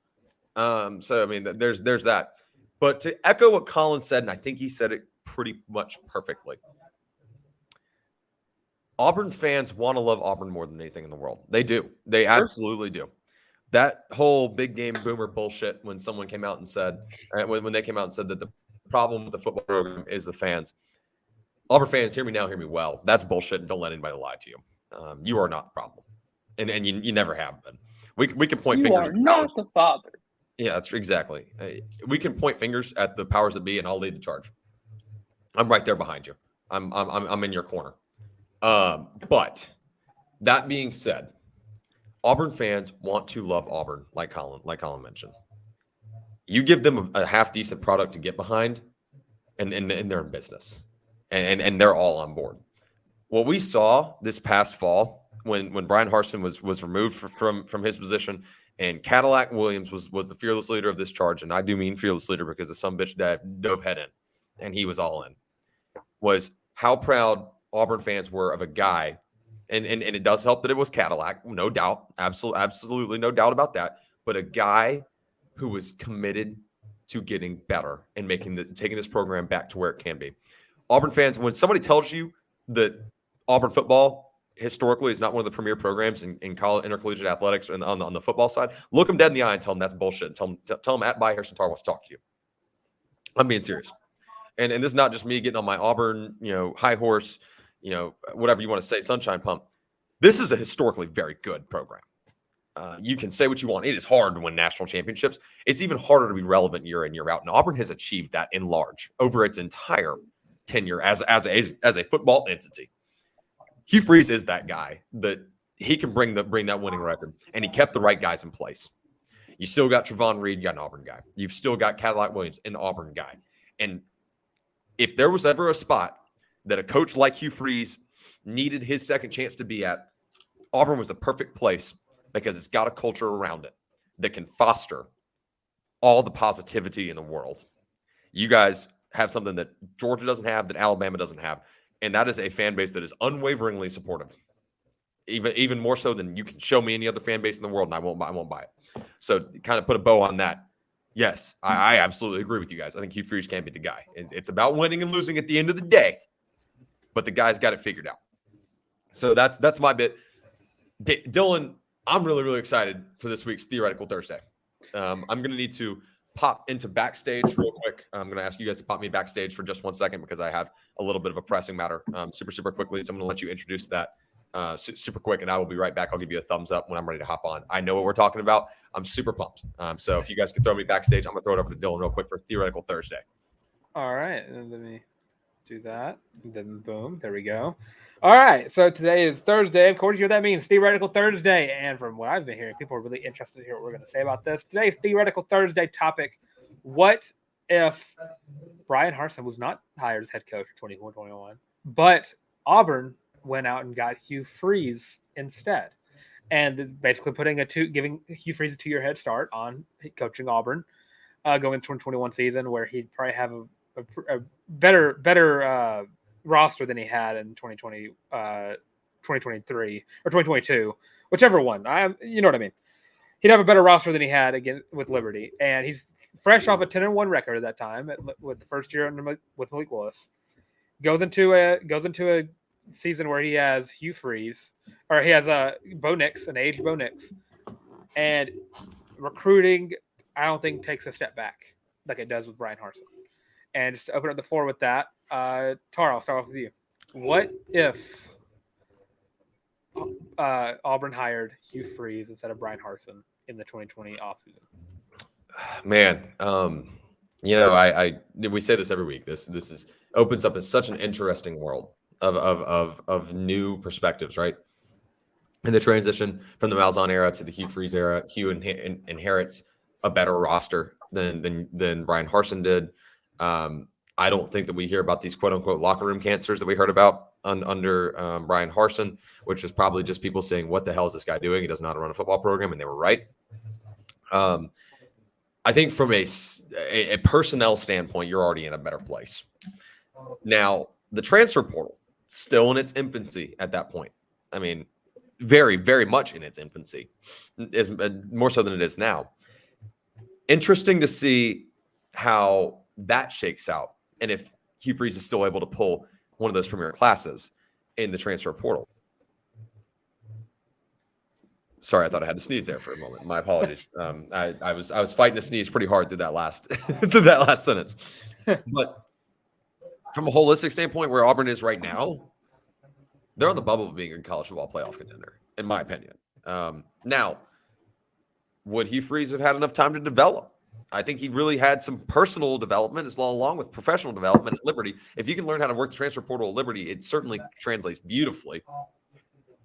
Speaker 3: So I mean, there's that. But to echo what Colin said, and I think he said it pretty much perfectly. Auburn fans want to love Auburn more than anything in the world. They do. They absolutely do. That whole big game boomer bullshit when someone came out and said, when they came out and said that the problem with the football program is the fans. Auburn fans, hear me now, hear me well. That's bullshit, and don't let anybody lie to you. You are not the problem, and you never have been. We can point fingers.
Speaker 5: You are not the father.
Speaker 3: Yeah, that's exactly. We can point fingers at the powers that be, and I'll lead the charge. I'm right there behind you. I'm in your corner. But that being said, Auburn fans want to love Auburn, like Colin mentioned. You give them a half decent product to get behind, and they're in business, and they're all on board. What we saw this past fall when Brian Harsin was removed from his position, and Cadillac Williams was the fearless leader of this charge, and I do mean fearless leader because the some bitch dove head in, and he was all in. Was how proud Auburn fans were of a guy, and it does help that it was Cadillac, no doubt, absolutely no doubt about that. But a guy who was committed to getting better and taking this program back to where it can be. Auburn fans, when somebody tells you that Auburn football historically is not one of the premier programs in college intercollegiate athletics and on the football side, look them dead in the eye and tell them that's bullshit. And tell them at Beyersdorf Tarr wants to talk to you. I'm being serious. And this is not just me getting on my Auburn, high horse, whatever you want to say, sunshine pump. This is a historically very good program. You can say what you want. It is hard to win national championships. It's even harder to be relevant year in, year out. And Auburn has achieved that in large over its entire tenure as a football entity. Hugh Freeze is that guy that he can bring that winning record, and he kept the right guys in place. You still got Trevon Reed, you got an Auburn guy. You've still got Cadillac Williams, an Auburn guy. And if there was ever a spot that a coach like Hugh Freeze needed his second chance to be at, Auburn was the perfect place because it's got a culture around it that can foster all the positivity in the world. You guys have something that Georgia doesn't have, that Alabama doesn't have, and that is a fan base that is unwaveringly supportive. Even more so than you can show me any other fan base in the world, and I won't buy it. So kind of put a bow on that. Yes, I absolutely agree with you guys. I think Hugh Freeze can't be the guy. It's about winning and losing at the end of the day, but the guy's got it figured out. So that's my bit. Dylan, I'm really, really excited for this week's Theoretical Thursday. I'm going to need to pop into backstage real quick. I'm going to ask you guys to pop me backstage for just 1 second because I have a little bit of a pressing matter super quickly. So I'm going to let you introduce that super quick, and I will be right back. I'll give you a thumbs up when I'm ready to hop on. I know what we're talking about. I'm super pumped. So if you guys could throw me backstage, I'm going to throw it over to Dylan real quick for Theoretical Thursday.
Speaker 2: All right. Let me Do that. Then boom, there we go. All right, so today is Thursday. Of course, you know what that means, Theoretical Thursday. And from what I've been hearing, people are really interested to hear what we're going to say about this. Today's Theoretical Thursday topic: what if Brian Harsin was not hired as head coach in 2021, but Auburn went out and got Hugh Freeze instead, and basically giving Hugh Freeze a 2-year head start on coaching Auburn, going into 2021 season, where he'd probably have a better roster than he had in 2023 or 2022, whichever one. You know what I mean. He'd have a better roster than he had again with Liberty, and he's fresh off a 10-1 record at that time with the first year with Malik Willis. Goes into a season where he has Hugh Freeze, or he has Bo Nix, an aged Bo Nix, and recruiting, I don't think, takes a step back like it does with Brian Harsin. And just to open up the floor with that, Tarr, I'll start off with you. What if Auburn hired Hugh Freeze instead of Brian Harsin in the 2020 offseason?
Speaker 3: Man, I we say this every week. This opens up such an interesting world of new perspectives, right? In the transition from the Malzahn era to the Hugh Freeze era, Hugh inherits a better roster than Brian Harsin did. I don't think that we hear about these quote unquote locker room cancers that we heard about under Brian Harsin, which is probably just people saying, "What the hell is this guy doing? He doesn't know how to run a football program," and they were right. I think from a personnel standpoint, you're already in a better place. Now, the transfer portal, still in its infancy at that point. I mean, very, very much in its infancy, is more so than it is now. Interesting to see how that shakes out, and if Hugh Freeze is still able to pull one of those premier classes in the transfer portal. Sorry, I thought I had to sneeze there for a moment. My apologies. I was fighting to sneeze pretty hard through that last sentence. But from a holistic standpoint, where Auburn is right now, they're on the bubble of being a college football playoff contender, in my opinion. Now, would Hugh Freeze have had enough time to develop? I think he really had some personal development along with professional development at Liberty. If you can learn how to work the transfer portal at Liberty, it certainly translates beautifully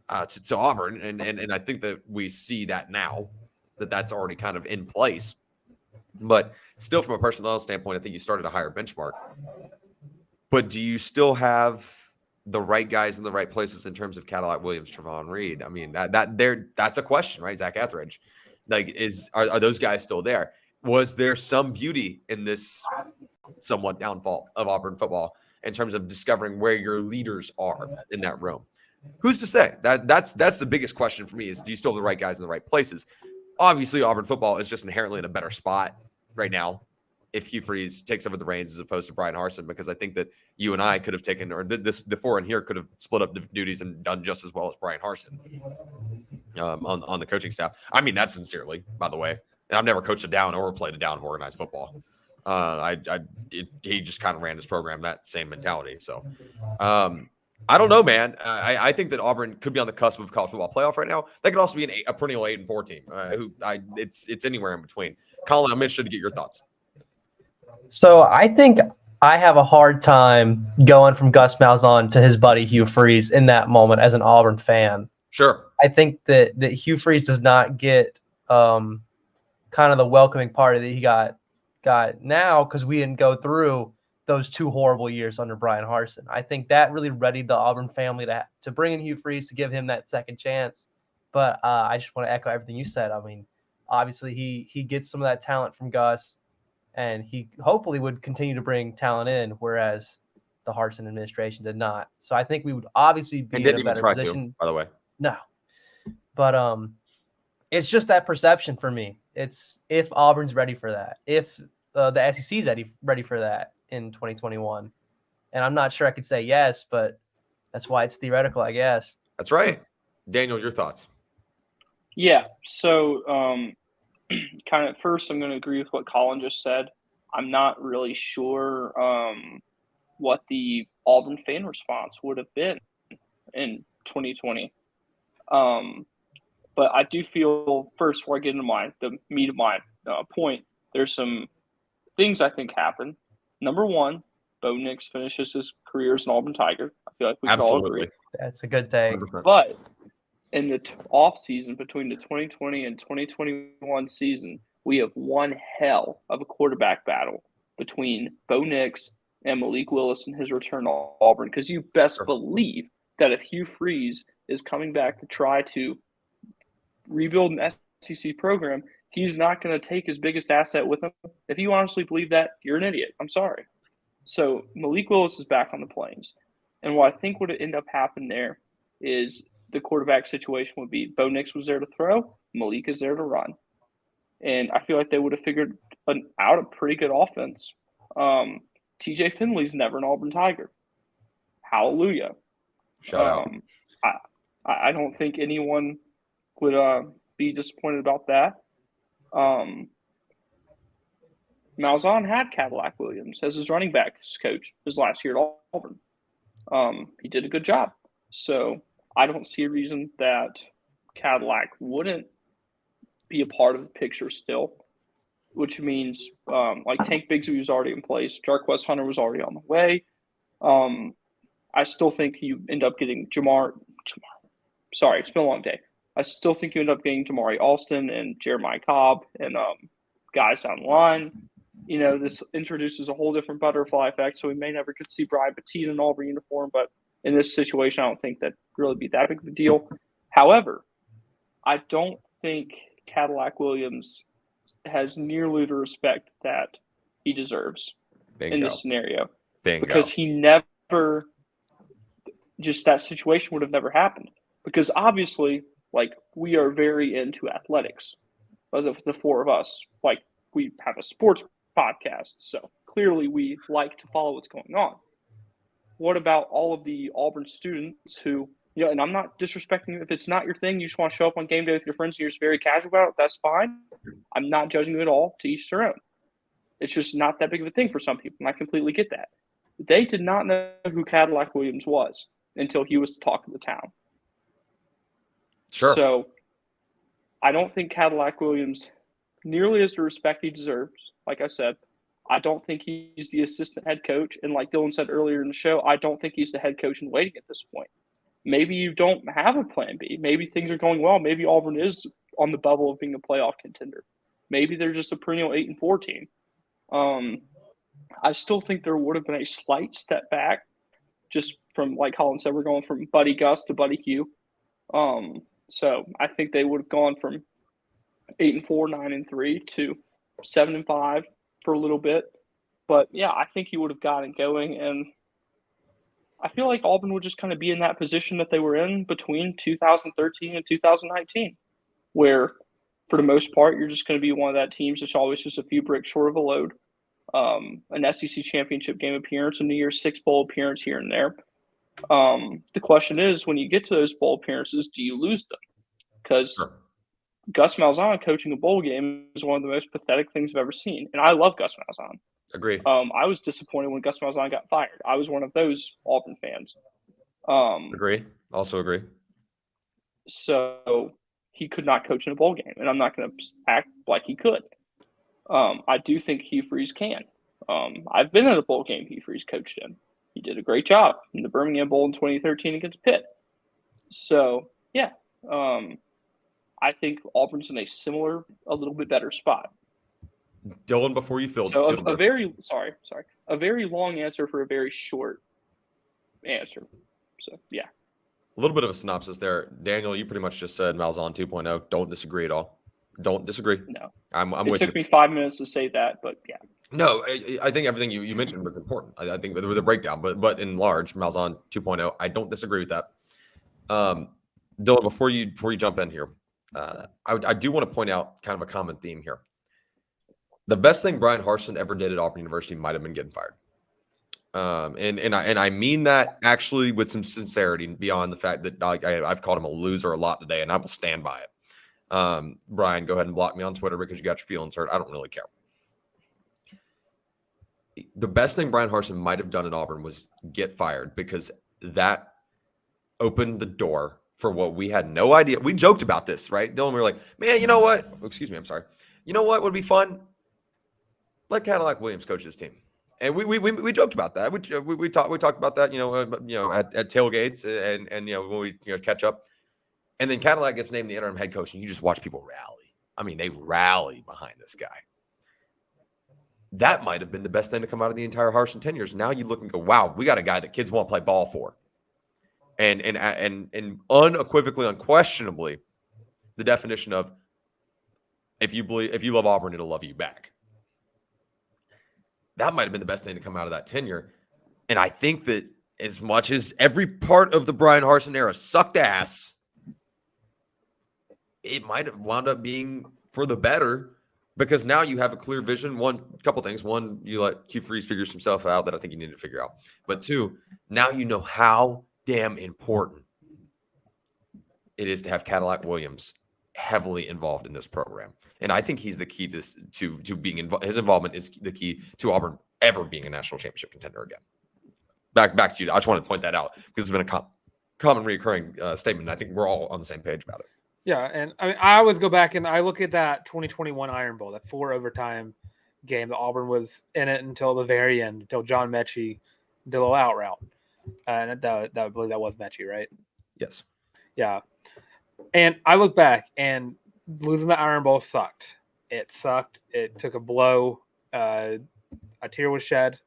Speaker 3: to Auburn. And I think that we see that now, that's already kind of in place. But still, from a personnel standpoint, I think you started a higher benchmark. But do you still have the right guys in the right places in terms of Cadillac, Williams, Trevon Reed? I mean, that's a question, right? Zach Etheridge. Like, are those guys still there? Was there some beauty in this somewhat downfall of Auburn football in terms of discovering where your leaders are in that room? Who's to say? That's the biggest question for me, is do you still have the right guys in the right places? Obviously, Auburn football is just inherently in a better spot right now if Hugh Freeze takes over the reins as opposed to Brian Harsin, because I think that you and I could have taken, or the four in here could have split up the duties and done just as well as Brian Harsin on the coaching staff. I mean that sincerely, by the way. And I've never coached a down or played a down of organized football. He just kind of ran his program that same mentality. So I don't know, man. I think that Auburn could be on the cusp of college football playoff right now. They could also be a perennial 8-4 team. It's anywhere in between. Colin, I'm interested to get your thoughts.
Speaker 4: So I think I have a hard time going from Gus Malzahn to his buddy Hugh Freeze in that moment as an Auburn fan.
Speaker 3: Sure.
Speaker 4: I think that Hugh Freeze does not get kind of the welcoming party that he got now, because we didn't go through those 2 horrible years under Brian Harsin. I think that really readied the Auburn family to bring in Hugh Freeze, to give him that second chance. But I just want to echo everything you said. I mean, obviously he gets some of that talent from Gus, and he hopefully would continue to bring talent in, whereas the Harsin administration did not. So I think we would obviously be in a better position.
Speaker 3: By the way.
Speaker 4: No. But it's just that perception for me. It's if Auburn's ready for that, if the SEC's ready for that in 2021. And I'm not sure I could say yes, but that's why it's theoretical, I guess.
Speaker 3: That's right. Daniel, your thoughts?
Speaker 5: Yeah. So kind of first, I'm going to agree with what Colin just said. I'm not really sure what the Auburn fan response would have been in 2020. But I do feel, first, before I get into the meat of my point, there's some things I think happened. Number one, Bo Nix finishes his career as an Auburn Tiger. I feel like we could all agree.
Speaker 3: Absolutely.
Speaker 4: That's a good take.
Speaker 3: 100%.
Speaker 5: But in the off season between the 2020 and 2021 season, we have one hell of a quarterback battle between Bo Nix and Malik Willis in his return to Auburn. Because you best believe that if Hugh Freeze is coming back to try to rebuild an SEC program, he's not going to take his biggest asset with him. If you honestly believe that, you're an idiot. I'm sorry. So Malik Willis is back on the Plains. And what I think would end up happening there is the quarterback situation would be Bo Nix was there to throw, Malik is there to run. And I feel like they would have figured out a pretty good offense. TJ Finley's never an Auburn Tiger. Hallelujah.
Speaker 3: Shout out.
Speaker 5: I don't think anyone would be disappointed about that. Malzahn had Cadillac Williams as his running backs coach his last year at Auburn. He did a good job. So I don't see a reason that Cadillac wouldn't be a part of the picture still, which means like Tank Bigsby was already in place. Jarquez Hunter was already on the way. I still think you end up getting Sorry, it's been a long day. I still think you end up getting Jamari Alston and Jeremiah Cobb and guys down the line. You know, this introduces a whole different butterfly effect, so we may never get to see Brian Petit in an Auburn uniform, but in this situation, I don't think that really be that big of a deal. However, I don't think Cadillac Williams has nearly the respect that he deserves in this scenario. Because he never – just that situation would have never happened. Because obviously, like, we are very into athletics, the four of us. Like, we have a sports podcast, so clearly we like to follow what's going on. What about all of the Auburn students who, you know, and I'm not disrespecting, if it's not your thing, you just want to show up on game day with your friends and you're just very casual about it, that's fine. I'm not judging you at all, to each their own. It's just not that big of a thing for some people, and I completely get that. They did not know who Cadillac Williams was until he was the talk of the town.
Speaker 3: Sure.
Speaker 5: So I don't think Cadillac Williams nearly has the respect he deserves. Like I said, I don't think he's the assistant head coach. And like Dylan said earlier in the show, I don't think he's the head coach in waiting at this point. Maybe you don't have a plan B. Maybe things are going well. Maybe Auburn is on the bubble of being a playoff contender. Maybe they're just a perennial 8-4 team. I still think there would have been a slight step back just from, like Colin said, we're going from Buddy Gus to Buddy Hugh. So I think they would have gone from 8-4, 9-3 to 7-5 for a little bit. But yeah, I think he would have gotten going, and I feel like Auburn would just kind of be in that position that they were in between 2013 and 2019, where for the most part, you're just going to be one of that teams that's always just a few bricks short of a load. An SEC championship game appearance, a New Year's Six bowl appearance here and there. The question is, when you get to those bowl appearances, do you lose them? Because Gus Malzahn coaching a bowl game is one of the most pathetic things I've ever seen. And I love Gus Malzahn.
Speaker 3: Agree.
Speaker 5: I was disappointed when Gus Malzahn got fired. I was one of those Auburn fans.
Speaker 3: Agree. Also agree.
Speaker 5: So he could not coach in a bowl game, and I'm not going to act like he could. I do think Hugh Freeze can. I've been in a bowl game Hugh Freeze coached in. He did a great job in the Birmingham Bowl in 2013 against Pitt. So, yeah, I think Auburn's in a little bit better spot.
Speaker 3: Dylan, before you feel
Speaker 5: a very long answer for a very short answer. So, yeah.
Speaker 3: A little bit of a synopsis there. Daniel, you pretty much just said Malzahn 2.0. Don't disagree at all. Don't disagree.
Speaker 5: No.
Speaker 3: I'm
Speaker 5: it
Speaker 3: with
Speaker 5: took
Speaker 3: you.
Speaker 5: me 5 minutes to say that, but yeah.
Speaker 3: No, I think everything you mentioned was important. I think there was a breakdown, but in large, Malzahn 2.0, I don't disagree with that. Dylan, before you jump in here, I do want to point out kind of a common theme here. The best thing Brian Harsin ever did at Auburn University might have been getting fired. And I mean that actually with some sincerity beyond the fact that I've called him a loser a lot today, and I will stand by it. Brian, go ahead and block me on Twitter because you got your feelings hurt. I don't really care. The best thing Brian Harsin might have done at Auburn was get fired, because that opened the door for what we had no idea. We joked about this, right? Dylan, we were like, man, you know what? Oh, excuse me, I'm sorry. You know what would be fun? Let Cadillac Williams coach this team. And we joked about that. We talked about that, at tailgates and when we catch up. And then Cadillac gets named the interim head coach, and you just watch people rally. I mean, they rally behind this guy. That might have been the best thing to come out of the entire Harsin tenures. Now you look and go, wow, we got a guy that kids want to play ball for. And unequivocally, unquestionably, the definition of if you love Auburn, it'll love you back. That might have been the best thing to come out of that tenure. And I think that as much as every part of the Brian Harsin era sucked ass, it might have wound up being for the better, because now you have a clear vision. Couple things. One, you let Hugh Freeze figure himself out that I think you need to figure out. But two, now you know how damn important it is to have Cadillac Williams heavily involved in this program. And I think he's the key to being involved. His involvement is the key to Auburn ever being a national championship contender again. Back to you. I just want to point that out because it's been a common recurring statement. I think we're all on the same page about it.
Speaker 2: Yeah, and I always go back and I look at that 2021 Iron Bowl, that 4 overtime game that Auburn was in it until the very end, until John Mechie did a little out route. And I believe that was Mechie, right?
Speaker 3: Yes.
Speaker 2: Yeah. And I look back, and losing the Iron Bowl sucked. It sucked. It took a blow. A tear was shed.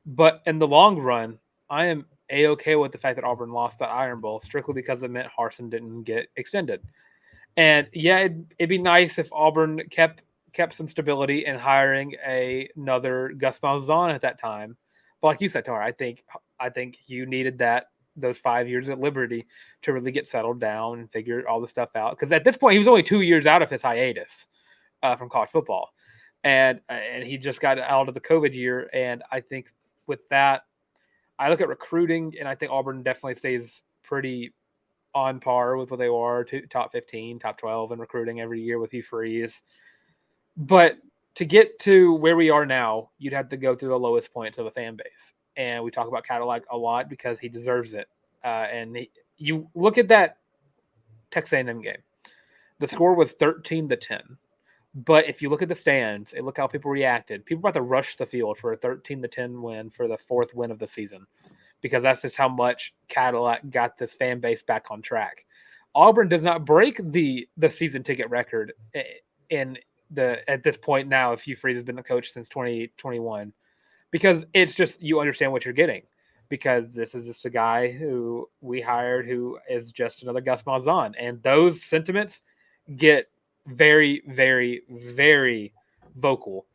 Speaker 2: But in the long run, I am A-okay with the fact that Auburn lost that Iron Bowl strictly because it meant Harsin didn't get extended. And yeah, it'd be nice if Auburn kept some stability in hiring another Gus Malzahn at that time. But like you said, Tarr, I think you needed those 5 years at Liberty to really get settled down and figure all the stuff out. Because at this point, he was only 2 years out of his hiatus from college football, and he just got out of the COVID year. And I think with that, I look at recruiting, and I think Auburn definitely stays pretty on par with what they were, to top 15, top 12 in recruiting every year with Hugh Freeze. But to get to where we are now, you'd have to go through the lowest points of the fan base. And we talk about Cadillac a lot because he deserves it. You look at that Texas A&M game. The score was 13-10. But if you look at the stands and look how people reacted, people were about to rush the field for a 13-10 win for the 4th win of the season, because that's just how much Cadillac got this fan base back on track. Auburn does not break the season ticket record at this point now if Hugh Freeze has been the coach since 2021, because it's just, you understand what you're getting, because this is just a guy who we hired who is just another Gus Malzahn, and those sentiments get very, very, very vocal.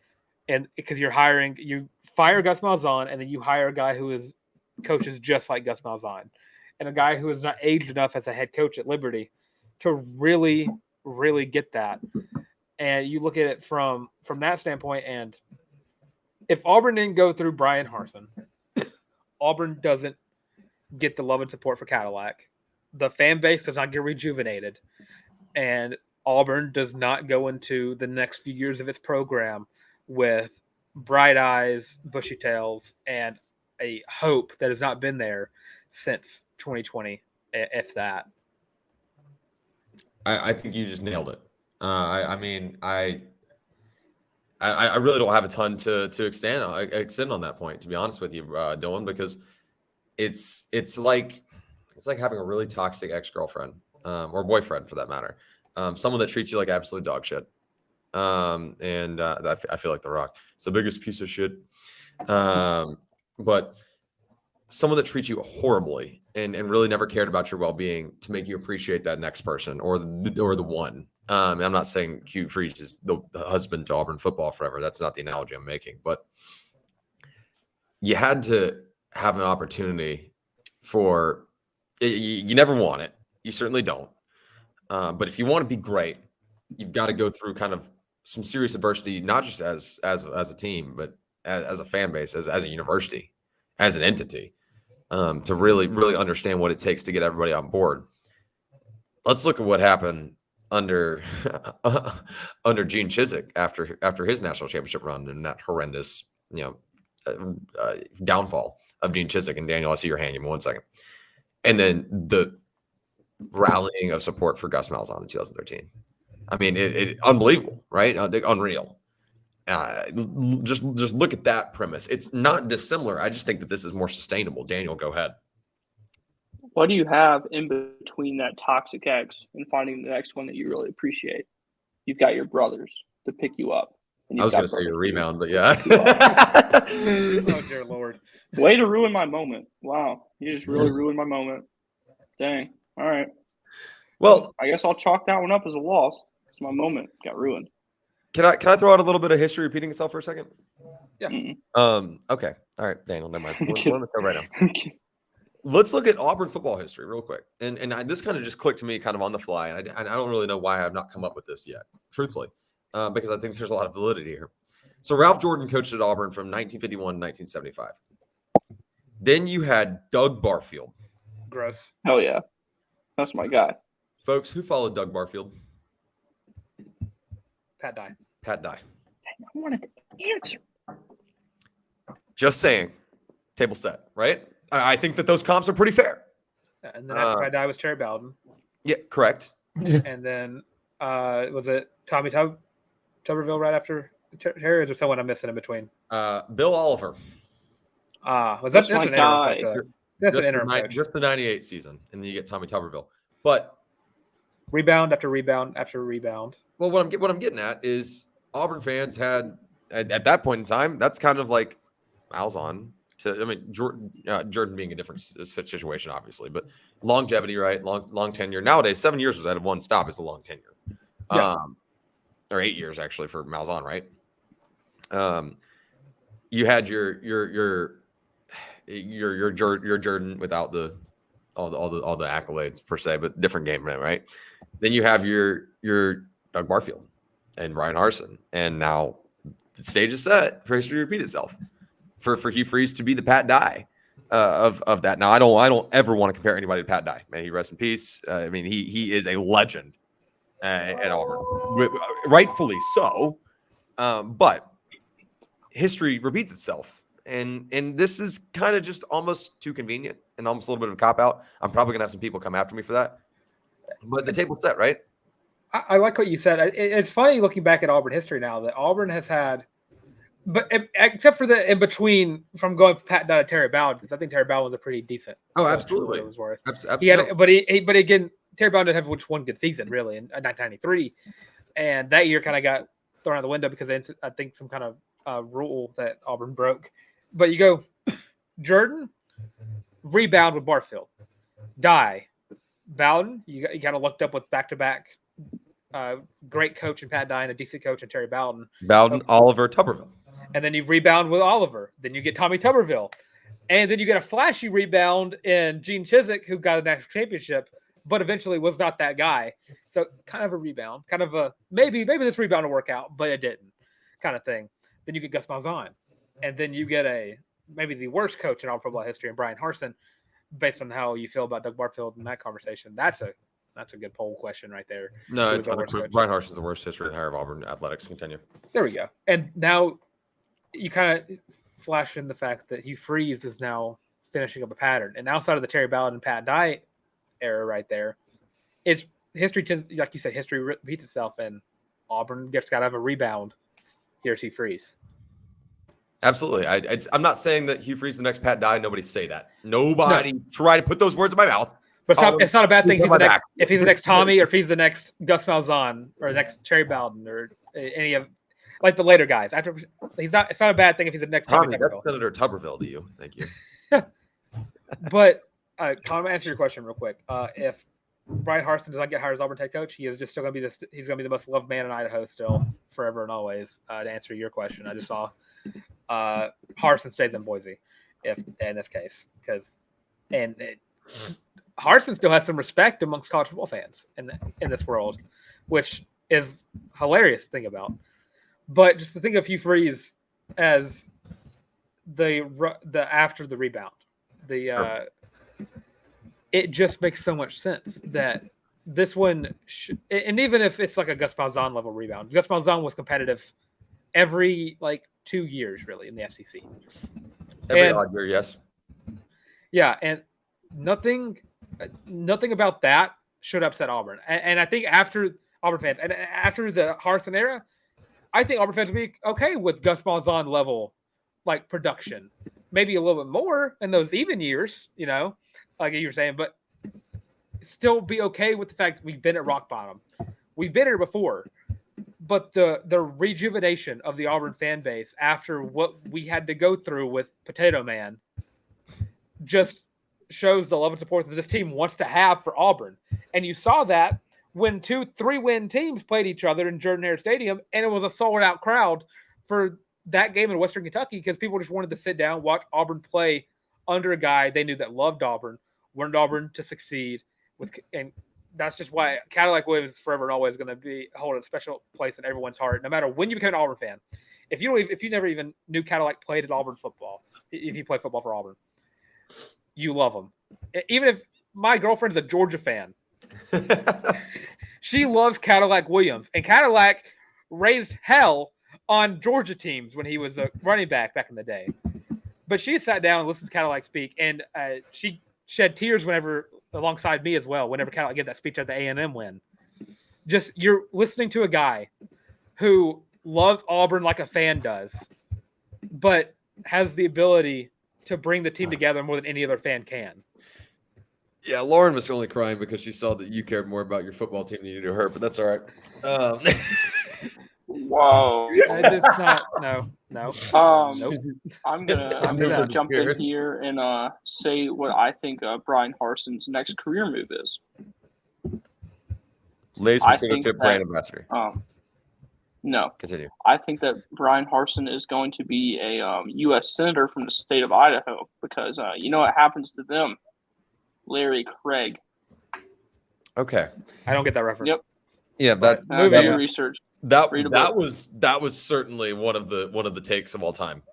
Speaker 2: And because you fire Gus Malzahn, and then you hire a guy who coaches just like Gus Malzahn, and a guy who is not aged enough as a head coach at Liberty to really, really get that. And you look at it from that standpoint, and if Auburn didn't go through Brian Harsin, Auburn doesn't get the love and support for Cadillac. The fan base does not get rejuvenated, and Auburn does not go into the next few years of its program with bright eyes, bushy tails, and a hope that has not been there since 2020, if that.
Speaker 3: I think you just nailed it. I mean, I really don't have a ton to extend on that point, to be honest with you, Dylan, because it's like having a really toxic ex-girlfriend or boyfriend, for that matter, someone that treats you like absolute dog shit. I feel like The Rock. It's the biggest piece of shit. But someone that treats you horribly and really never cared about your well-being to make you appreciate that next person or the one. I'm not saying Hugh Freeze is the husband to Auburn football forever. That's not the analogy I'm making. But you had to have an opportunity for you never want it. You certainly don't. But if you want to be great, you've got to go through kind of some serious adversity, not just as a team, but as a fan base, as a university, as an entity, to really, really understand what it takes to get everybody on board. Let's look at what happened under Gene Chizik after his national championship run and that horrendous, downfall of Gene Chizik. And Daniel, I see your hand. Give me 1 second. And then the rallying of support for Gus Malzahn in 2013. I mean, it unbelievable, right? Unreal. Just look at that premise. It's not dissimilar. I just think that this is more sustainable. Daniel, go ahead.
Speaker 5: What do you have in between that toxic ex and finding the next one that you really appreciate? You've got your brothers to pick you up.
Speaker 3: I was going to say your rebound, but yeah.
Speaker 2: Oh, dear Lord.
Speaker 5: Way to ruin my moment. Wow. You just really ruined my moment. Dang. All right.
Speaker 3: Well,
Speaker 5: I guess I'll chalk that one up as a loss because my moment got ruined.
Speaker 3: Can I throw out a little bit of history repeating itself for a second?
Speaker 2: Yeah.
Speaker 3: Okay. All right, Daniel, never mind. We're going to go right now. Let's look at Auburn football history real quick. And this kind of just clicked to me kind of on the fly. And I don't really know why I've not come up with this yet, truthfully, because I think there's a lot of validity here. So Ralph Jordan coached at Auburn from 1951 to 1975. Then you had Doug Barfield.
Speaker 2: Gross.
Speaker 5: Hell yeah. That's my guy.
Speaker 3: Folks, who followed Doug Barfield?
Speaker 2: Pat Dye.
Speaker 3: Pat Dye.
Speaker 5: I wanted to answer.
Speaker 3: Just saying. Table set, right? I think that those comps are pretty fair.
Speaker 2: And then after Pat Dye was Terry Bowden.
Speaker 3: Yeah, correct.
Speaker 2: And then was it Tommy Tuberville right after Terry, or is there someone I'm missing in between?
Speaker 3: Bill Oliver.
Speaker 2: Was that
Speaker 5: my
Speaker 2: an
Speaker 5: guy.
Speaker 2: interim coach? That's an interim coach.
Speaker 3: Just the 98 season. And then you get Tommy Tuberville. But
Speaker 2: rebound after rebound after rebound.
Speaker 3: Well, what I'm getting at is Auburn fans had at that point in time. That's kind of like Malzahn. Jordan being a different situation, obviously, but longevity, right? Long tenure. Nowadays, 7 years was out of one stop is a long tenure, or 8 years actually for Malzahn, right? You had your Jordan without all the accolades per se, but different game, right? Then you have your Doug Barfield and Brian Harsin, and now the stage is set for history to repeat itself. For Hugh Freeze to be the Pat Dye of that. Now I don't ever want to compare anybody to Pat Dye. May he rest in peace. I mean he is a legend at Auburn, rightfully so. But history repeats itself, and this is kind of just almost too convenient and almost a little bit of a cop out. I'm probably gonna have some people come after me for that, but the table's set, right?
Speaker 2: I like what you said. It's funny looking back at Auburn history now that Auburn has had. But except for the in between from going from Pat Dye to Terry Bowden, because I think Terry Bowden was a pretty decent.
Speaker 3: Oh, absolutely.
Speaker 2: It was worth.
Speaker 3: Absolutely.
Speaker 2: But again, Terry Bowden didn't have which one good season really in 1993, and that year kind of got thrown out the window because I think some kind of rule that Auburn broke. But you go Jordan, rebound with Barfield, Dye, Bowden. You kind of looked up with back-to-back. Great coach in Pat Dye and a decent coach in Terry Bowden.
Speaker 3: Oliver, Tuberville.
Speaker 2: And then you rebound with Oliver. Then you get Tommy Tuberville. And then you get a flashy rebound in Gene Chizik, who got a national championship, but eventually was not that guy. So kind of a rebound. Kind of a maybe this rebound will work out, but it didn't kind of thing. Then you get Gus Malzahn. And then you get maybe the worst coach in Auburn football history in Brian Harsin, based on how you feel about Doug Barfield in that conversation. That's a good poll question right there.
Speaker 3: No, it's not. Brian Harsin's the worst history in the hire of Auburn athletics. Continue.
Speaker 2: There we go. And now you kind of flash in the fact that Hugh Freeze is now finishing up a pattern. And outside of the Terry Bowden and Pat Dye era right there, it's history tends, like you said, history repeats itself, and Auburn got to have a rebound. Here's Hugh Freeze.
Speaker 3: Absolutely. I'm not saying that Hugh Freeze is the next Pat Dye. Nobody say that. Nobody try to put those words in my mouth.
Speaker 2: But it's not a bad thing if he's the next Tommy or if he's the next Gus Malzahn or the next Terry Bowden or any of like the later guys. It's not a bad thing if he's the next
Speaker 3: Tommy. That's Senator Tuberville to you. Thank you.
Speaker 2: But Colin, answer your question real quick. If Brian Harsin does not get hired as Auburn head coach, he is just still going to be he's going to be the most loved man in Idaho still forever and always. To answer your question, I just saw Harsin stays in Boise in this case Harsin still has some respect amongst college football fans in this world, which is hilarious to think about. But just to think of Hugh Freeze as the after the rebound, it just makes so much sense that this one, and even if it's like a Gus Malzahn level rebound, Gus Malzahn was competitive every 2 years really in the SEC.
Speaker 3: Every odd year, yes.
Speaker 2: Yeah, and nothing about that should upset Auburn. And I think after Auburn fans and after the Harsin era, I think Auburn fans would be okay with Gus Malzahn level like production, maybe a little bit more in those even years, like you were saying, but still be okay with the fact that we've been at rock bottom. We've been here before, but the rejuvenation of the Auburn fan base after what we had to go through with Potato Man just shows the love and support that this team wants to have for Auburn. And you saw that when 2-3 win teams played each other in Jordan-Hare Stadium, and it was a sold-out crowd for that game in Western Kentucky because people just wanted to sit down, watch Auburn play under a guy they knew that loved Auburn, wanted Auburn to succeed. And that's just why Cadillac Williams is forever and always going to be holding a special place in everyone's heart, no matter when you become an Auburn fan. If you never even knew Cadillac played at Auburn football, if you play football for Auburn, you love them. Even if my girlfriend's a Georgia fan, she loves Cadillac Williams, and Cadillac raised hell on Georgia teams when he was a running back in the day. But she sat down and listened to Cadillac speak, and she shed tears alongside me as well, whenever Cadillac gave that speech at the A&M win. Just, you're listening to a guy who loves Auburn like a fan does, but has the ability to bring the team together more than any other fan can.
Speaker 3: Yeah, Lauren was only crying because she saw that you cared more about your football team than you do her, but that's all right.
Speaker 5: Whoa.
Speaker 2: It's not, no. Nope.
Speaker 5: I'm gonna jump in here and say what I think Brian Harson's next career move is.
Speaker 3: Lay's potato chip brand ambassador.
Speaker 5: No.
Speaker 3: Continue.
Speaker 5: I think that Brian Harsin is going to be a U.S. Senator from the state of Idaho because you know what happens to them? Larry Craig.
Speaker 3: Okay.
Speaker 2: I don't get that reference.
Speaker 5: Yep.
Speaker 3: Yeah,
Speaker 5: do your research.
Speaker 3: That was certainly one of the takes of all time.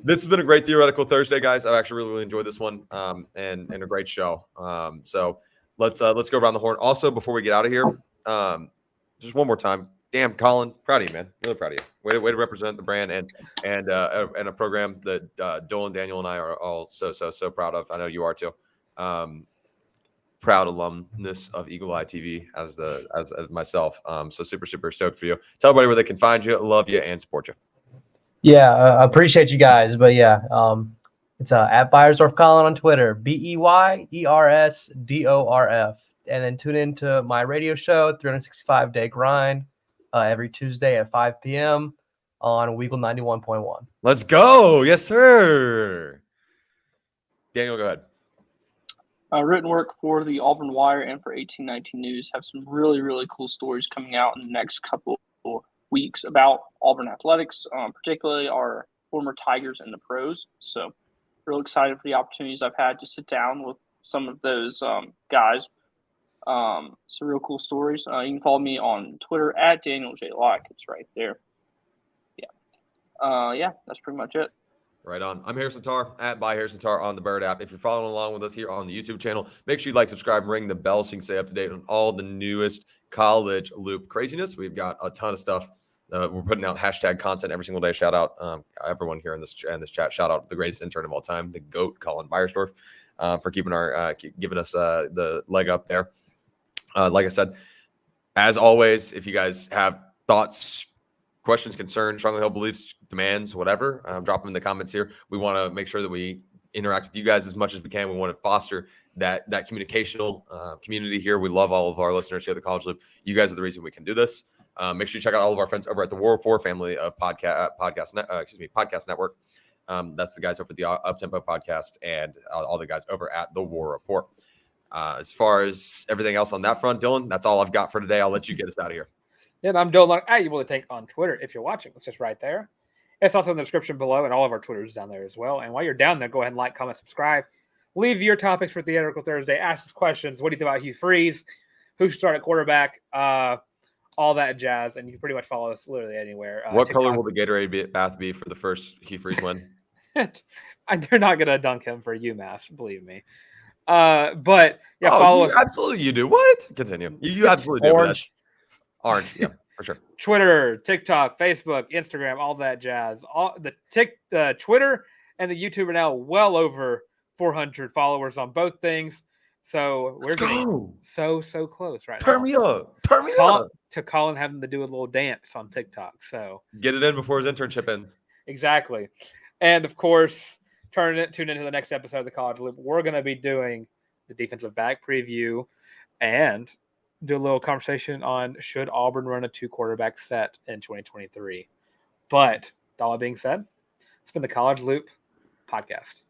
Speaker 3: This has been a great Theoretical Thursday, guys. I've actually really enjoyed this one, and a great show. So let's go around the horn. Also, before we get out of here, just one more time. Damn, Colin, proud of you, man. Really proud of you. Way to represent the brand and a program that Dylan, Daniel, and I are all so proud of. I know you are too. Proud alumnus of Eagle Eye TV as myself. So super stoked for you. Tell everybody where they can find you, love you, and support you.
Speaker 4: Yeah, I appreciate you guys. But yeah, it's at Beyersdorf Colin on Twitter, BEYERSDORF. And then tune into my radio show, 365 Day Grind, every Tuesday at 5 p.m. on Weagle 91.1.
Speaker 3: Let's go. Yes, sir. Daniel, go ahead.
Speaker 5: Written work for the Auburn Wire and for 1890 News have some really, really cool stories coming out in the next couple weeks about Auburn athletics, particularly our former Tigers and the pros. So real excited for the opportunities I've had to sit down with some of those guys. Some real cool stories. You can follow me on Twitter at Daniel J. Locke. It's right there. Yeah, that's pretty much it.
Speaker 3: Right on. I'm Harrison Tarr at Harrison Tarr on the Bird app. If you're following along with us here on the YouTube channel, make sure you like, subscribe, and ring the bell so you can stay up to date on all the newest college loop craziness. We've got a ton of stuff. We're putting out hashtag content every single day. Shout out everyone here in this chat. Shout out the greatest intern of all time, the GOAT, Colin Beyersdorf, for giving us the leg up there. Like I said, as always, if you guys have thoughts, questions, concerns, strongly held beliefs, demands, whatever, drop them in the comments here. We want to make sure that we interact with you guys as much as we can. We want to foster that communicational community here. We love all of our listeners here at the College Loop. You guys are the reason we can do this. Make sure you check out all of our friends over at the War Family of podcast network. That's the guys over at the Uptempo podcast and all the guys over at the War Report. As far as everything else on that front, Dylan, that's all I've got for today. I'll let you get us out of here.
Speaker 2: Yeah, I'm Dylan. I able to take on Twitter if you're watching. It's just right there. It's also in the description below, and all of our Twitters down there as well. And while you're down there, go ahead and like, comment, subscribe. Leave your topics for Theoretical Thursday. Ask us questions. What do you think about Hugh Freeze? Who should start at quarterback? All that jazz. And you can pretty much follow us literally anywhere.
Speaker 3: What
Speaker 2: TikTok.
Speaker 3: color will the Gatorade bath be for the first Hugh Freeze win?
Speaker 2: They're not going to dunk him for UMass, believe me. But yeah, follow us.
Speaker 3: Absolutely, you do. What? Continue. You absolutely do. Orange, yeah, for sure.
Speaker 2: Twitter, TikTok, Facebook, Instagram, all that jazz. All the Twitter and the YouTube are now well over 400 followers on both things. So we're getting so close right now.
Speaker 3: Turn me up.
Speaker 2: to Colin having to do a little dance on TikTok. So
Speaker 3: Get it in before his internship ends.
Speaker 2: exactly. And of course, tune into the next episode of the College Loop. We're going to be doing the defensive back preview and do a little conversation on should Auburn run a 2-quarterback set in 2023. But with all that being said, it's been the College Loop podcast.